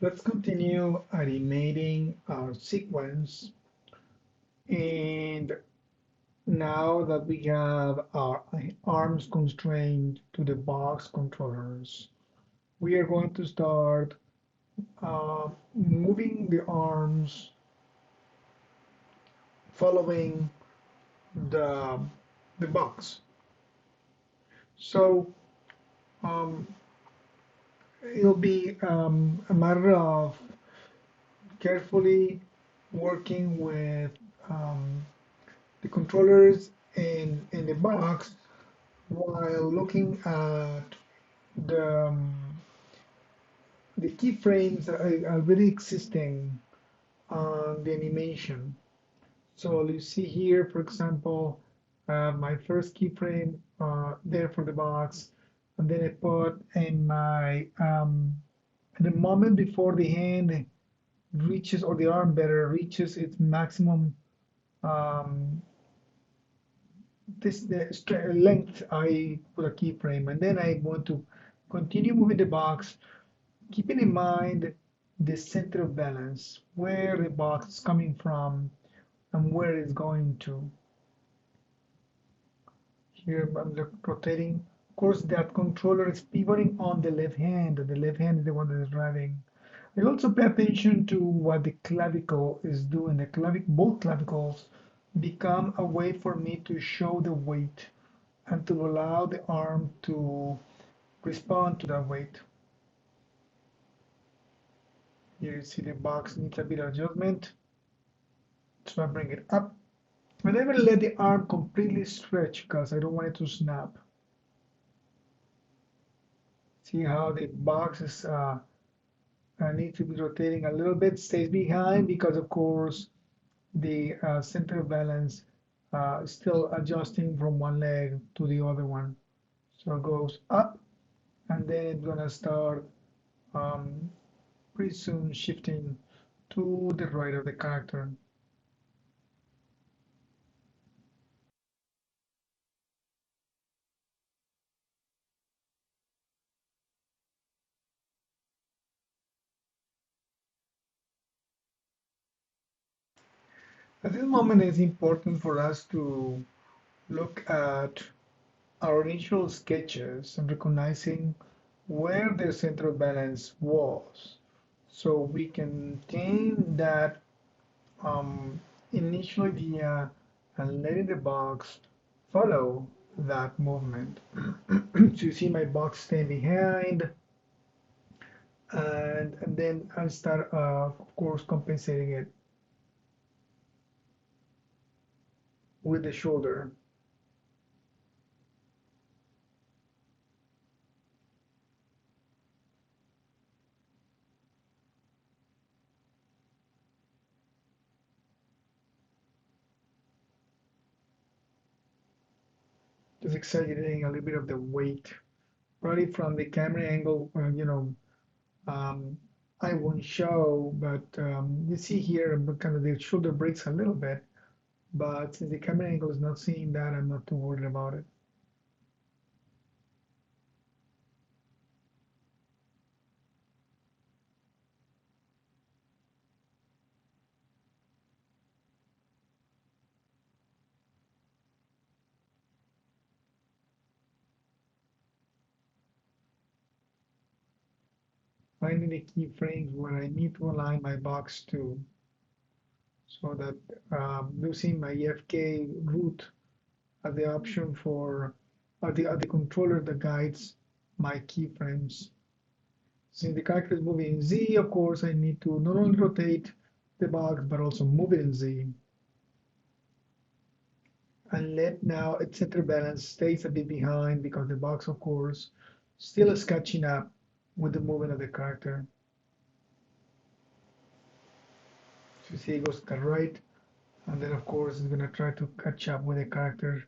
Let's continue animating our sequence. And now that we have our arms constrained to the box controllers, we are going to start moving the arms following the, the box. So um, it'll be a matter of carefully working with um, the controllers in the box while looking at the um, the keyframes that are already existing on the animation. So you see here, for example, my first keyframe there for the box, and then I put in my the moment before the hand reaches, or the arm better reaches its maximum um, this the length, I put a keyframe, and then I want to continue moving the box, keeping in mind the center of balance, where the box is coming from and where it's going to. Here I'm rotating. Of course, that controller is pivoting on the left hand, and the left hand is the one that is driving. I also pay attention to what the clavicle is doing. Both clavicles become a way for me to show the weight and to allow the arm to respond to that weight. Here you see the box needs a bit of adjustment, so I bring it up. I never let the arm completely stretch because I don't want it to snap. See how the box is needs to be rotating a little bit, stays behind because of course the center of balance is still adjusting from one leg to the other one. So it goes up, and then it's gonna start um, pretty soon shifting to the right of the character. At this moment, it's important for us to look at our initial sketches and recognizing where the center of balance was, so we can maintain that um, initial idea and letting the box follow that movement. So you see my box staying behind, and then I start, of course, compensating it with the shoulder. Just exaggerating a little bit of the weight, probably from the camera angle. Um, I won't show, but you see here, kind of the shoulder breaks a little bit. But since the camera angle is not seeing that, I'm not too worried about it. Finding the keyframes where I need to align my box to, so that using my FK root as the option for the controller that guides my keyframes. Since the character is moving in Z, of course, I need to not only rotate the box but also move it in Z. And let now its center balance stays a bit behind because the box, of course, still is catching up with the movement of the character. So you see it goes to the right, and then of course it's gonna try to catch up with the character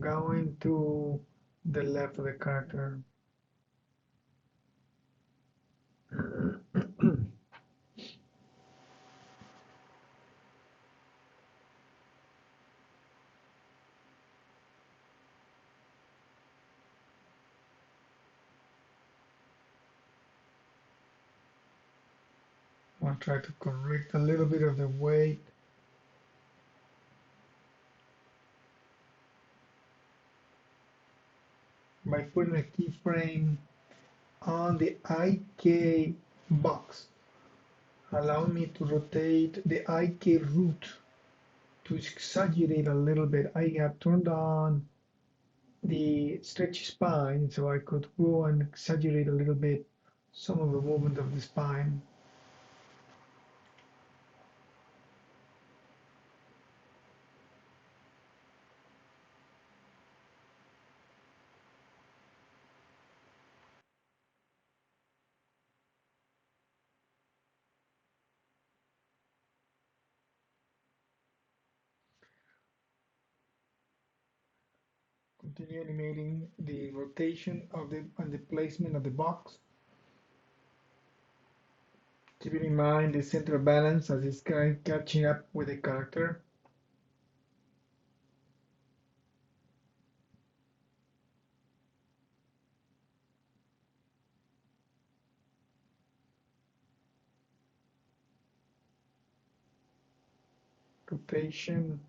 going to the left of the character. I'll try to correct a little bit of the weight by putting a keyframe on the IK box. Allow me to rotate the IK root to exaggerate a little bit. I have turned on the stretch spine so I could go and exaggerate a little bit some of the movement of the spine. Continue animating the rotation of the and the placement of the box. Keeping in mind the center of balance as it's catching up with the character. Rotation,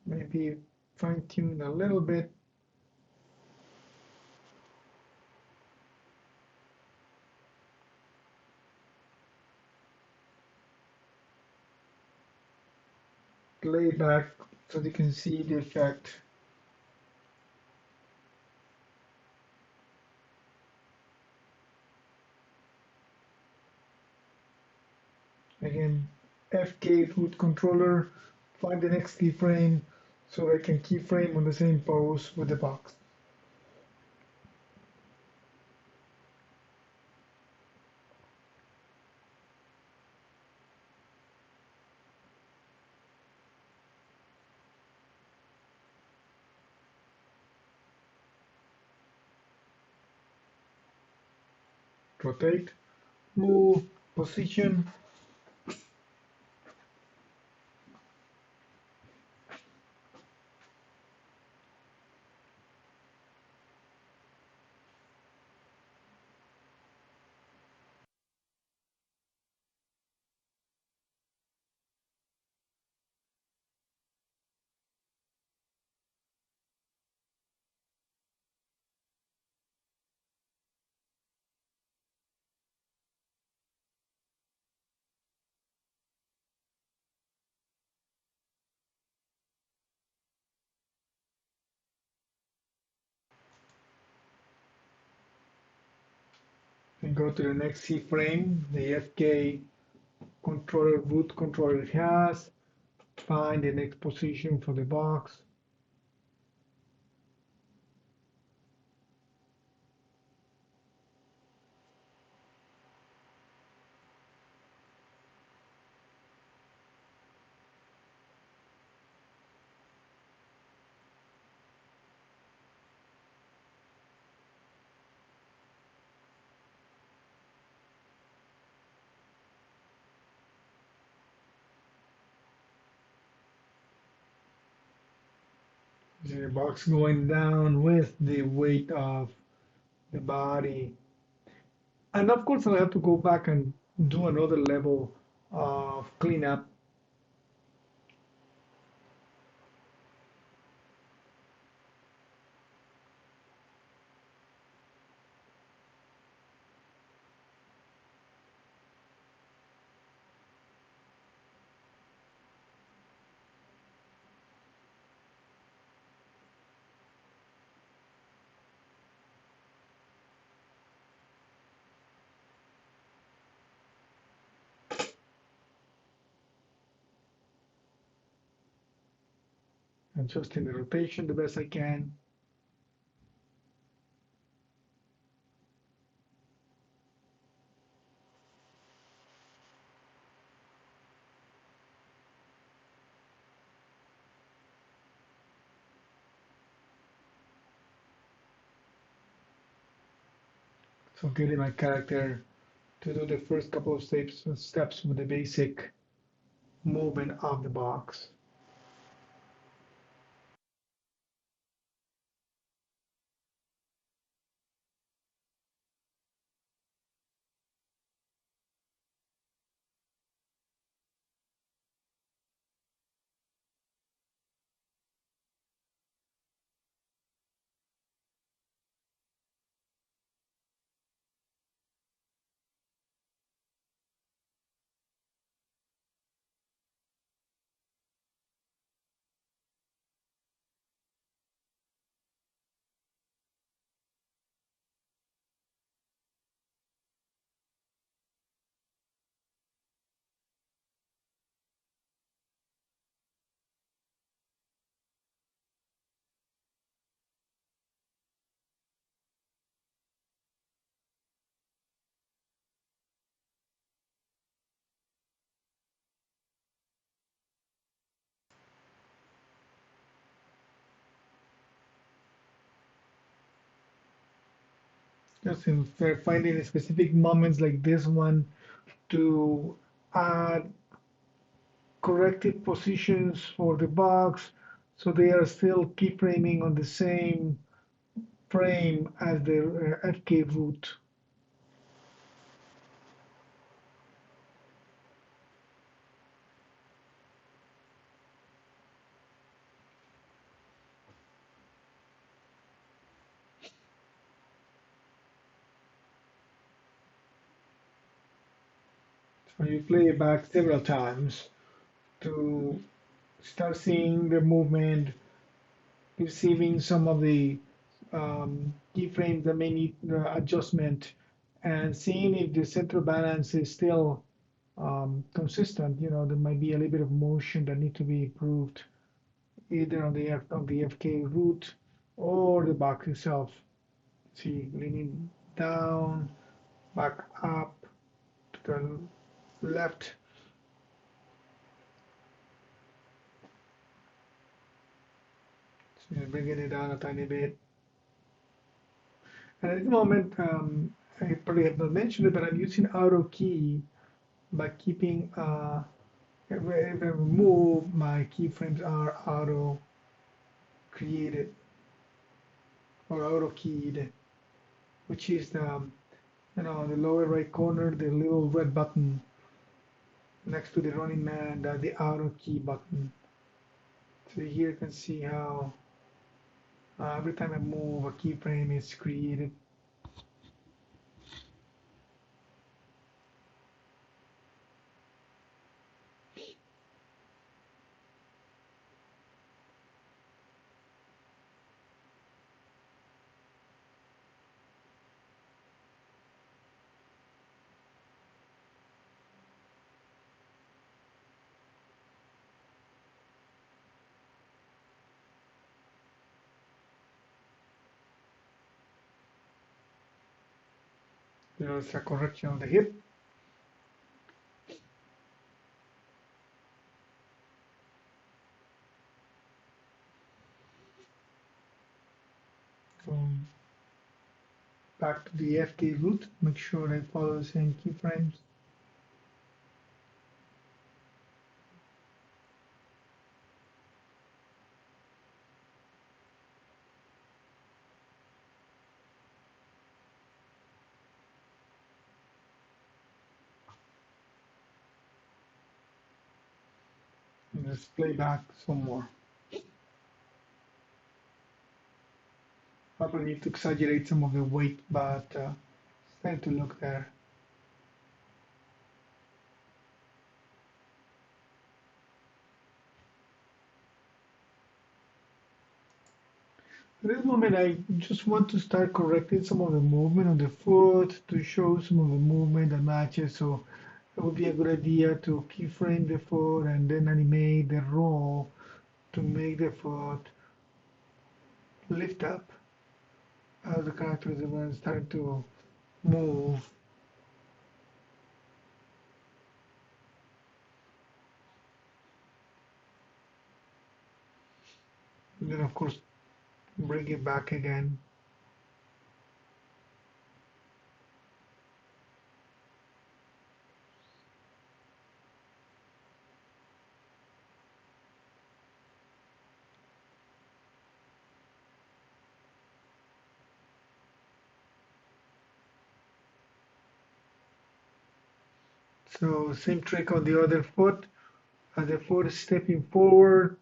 maybe fine tune a little bit. Play back so you can see the effect. Again, FK root controller, find the next keyframe so I can keyframe on the same pose with the box. Rotate, move, position. And go to the next keyframe, the FK controller root controller has. Find the next position for the box. The box going down with the weight of the body. And of course, I'll have to go back and do another level of cleanup. Adjusting the rotation the best I can. So getting my character to do the first couple of steps with the basic movement of the box. Just in finding specific moments like this one to add corrected positions for the box so they are still keyframing on the same frame as the FK root. So you play it back several times to start seeing the movement, receiving some of the keyframes that may need adjustment, and seeing if the center balance is still consistent. You know, there might be a little bit of motion that need to be improved either on the FK root or the box itself. See, leaning down, back up to the left. So bringing it down a tiny bit. And at the moment, I probably have not mentioned it, but I'm using auto key by keeping if I move, my keyframes are auto created or auto keyed, which is the the lower right corner, the little red button next to the running man, the auto key button. So here you can see how every time I move, a keyframe is created. There's a correction of the hip. Going back to the FK root, make sure I follow the same keyframes. And let's play back some more. Probably need to exaggerate some of the weight, but it's time to look there. At this moment, I just want to start correcting some of the movement on the foot to show some of the movement that matches. So it would be a good idea to keyframe the foot and then animate the roll to make the foot lift up as the character is starting to move. And then, of course, bring it back again. So same trick on the other foot. As the foot is stepping forward,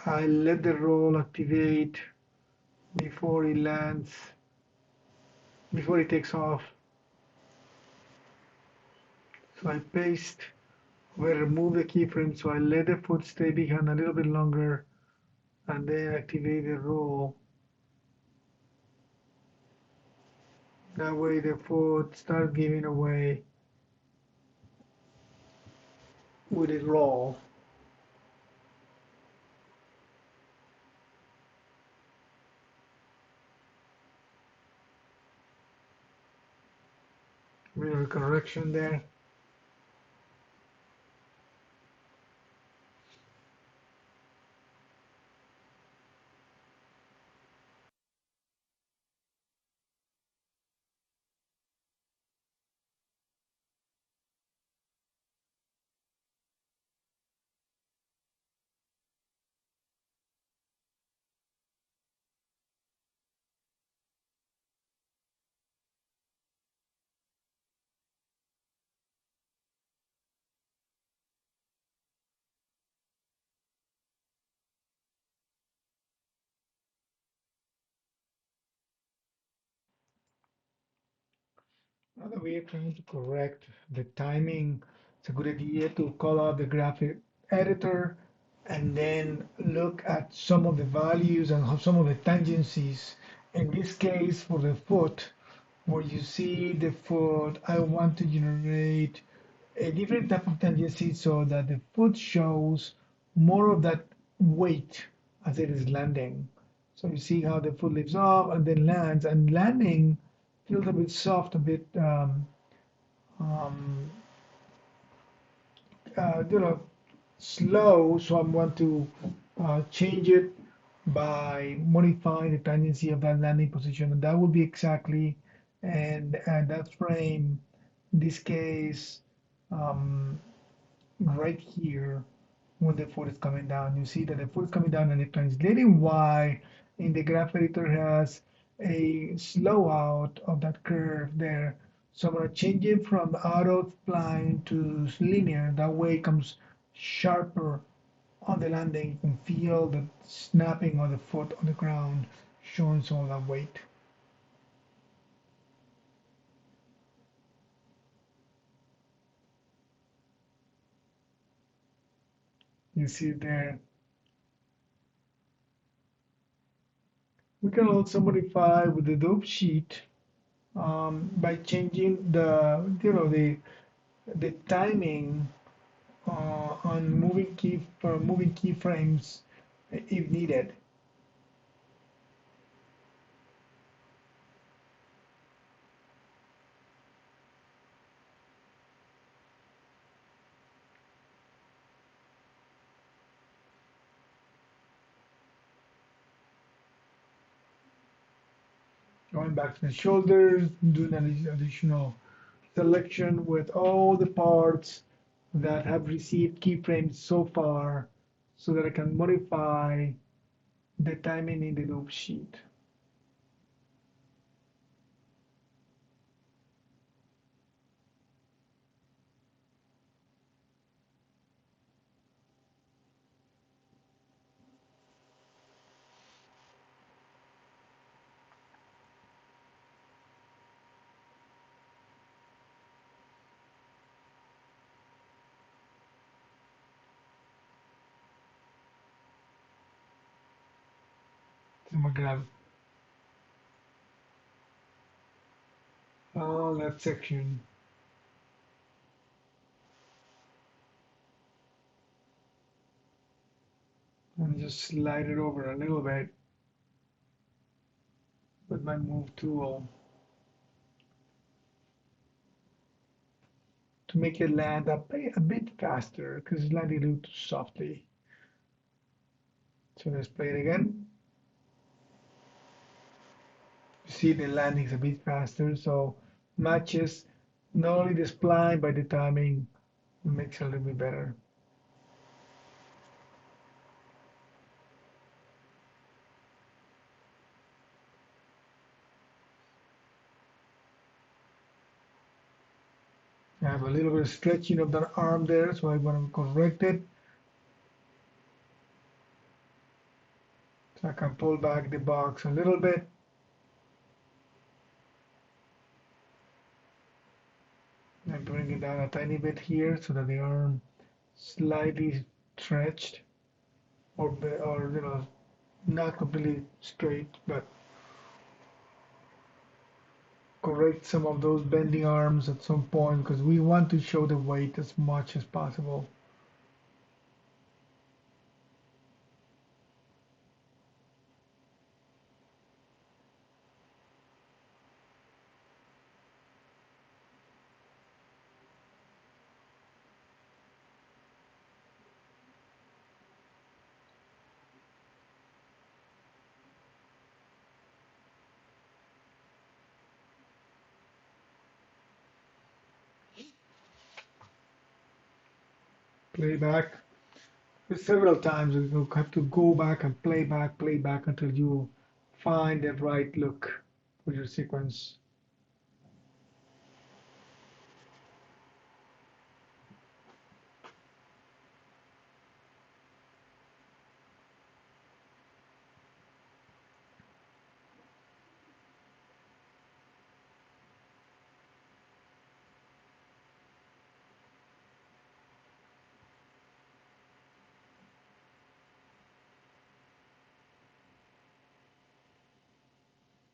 I let the roll activate before it lands, before it takes off. So I paste, we remove the keyframe, so I let the foot stay behind a little bit longer and then activate the roll. That way the foot starts giving away with the roll. Little correction there. Now that we are trying to correct the timing, it's a good idea to call out the graphic editor and then look at some of the values and some of the tangencies. In this case, for the foot, where you see the foot, I want to generate a different type of tangency so that the foot shows more of that weight as it is landing. So you see how the foot lifts off and then lands, and landing feels a bit soft, a bit um, you know, slow. So I want to change it by modifying the tangency of that landing position, and that would be exactly, and that frame, in this case, um, right here, when the foot is coming down. You see that the foot is coming down and the translating Y in the graph editor has a slow out of that curve there. So I'm going to change it from out of line to linear. That way it comes sharper on the landing. You can feel the snapping of the foot on the ground, showing some of that weight. You see there. We can also modify with the dope sheet by changing the timing on moving keyframes if needed. Going back to the shoulders, doing an additional selection with all the parts that have received keyframes so far so that I can modify the timing in the loop sheet. So I'm gonna grab all that section and just slide it over a little bit with my move tool to make it land a bit faster because it's landing a little too softly. So let's play it again. You see the landing's a bit faster, so matches not only the spline but the timing makes it a little bit better. I have a little bit of stretching of that arm there, so I want to correct it. So I can pull back the box a little bit. And bring it down a tiny bit here so that the arm slightly stretched or not completely straight, but correct some of those bending arms at some point because we want to show the weight as much as possible. Playback. Several times you have to go back and play back until you find the right look for your sequence.